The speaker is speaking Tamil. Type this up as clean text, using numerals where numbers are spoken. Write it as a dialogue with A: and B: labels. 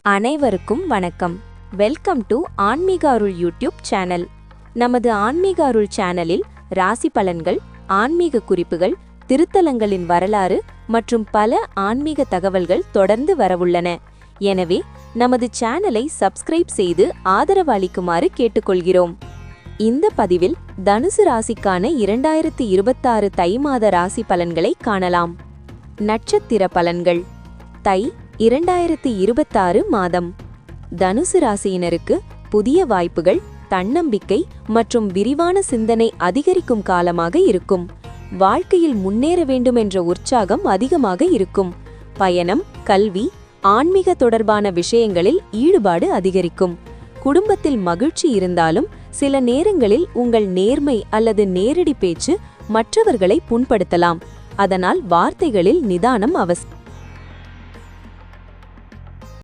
A: அனைவருக்கும் வணக்கம். வெல்கம் டு ஆன்மீக அருள் யூடியூப் சேனல். நமது ஆன்மீக அருள் சேனலில் ராசி பலன்கள், ஆன்மீக குறிப்புகள், திருத்தலங்களின் வரலாறு மற்றும் பல ஆன்மீக தகவல்கள் தொடர்ந்து வரவுள்ளன. எனவே நமது சேனலை சப்ஸ்கிரைப் செய்து ஆதரவு அளிக்குமாறு கேட்டுக்கொள்கிறோம். இந்த பதிவில் தனுசு ராசிக்கான 2026 தை மாத ராசி பலன்களை காணலாம். நட்சத்திர பலன்கள். தை 2026 மாதம். தனுசு ராசியினருக்கு புதிய வாய்ப்புகள், தன்னம்பிக்கை மற்றும் விரிவான சிந்தனை அதிகரிக்கும் காலமாக இருக்கும். வாழ்க்கையில் முன்னேற வேண்டும் என்ற உற்சாகம் அதிகமாக இருக்கும். பயணம், கல்வி, ஆன்மீக தொடர்பான விஷயங்களில் ஈடுபாடு அதிகரிக்கும். குடும்பத்தில் மகிழ்ச்சி இருந்தாலும் சில நேரங்களில் உங்கள் நேர்மை அல்லது நேரடி பேச்சு மற்றவர்களை புண்படுத்தலாம். அதனால் வார்த்தைகளில் நிதானம் அவசியம்.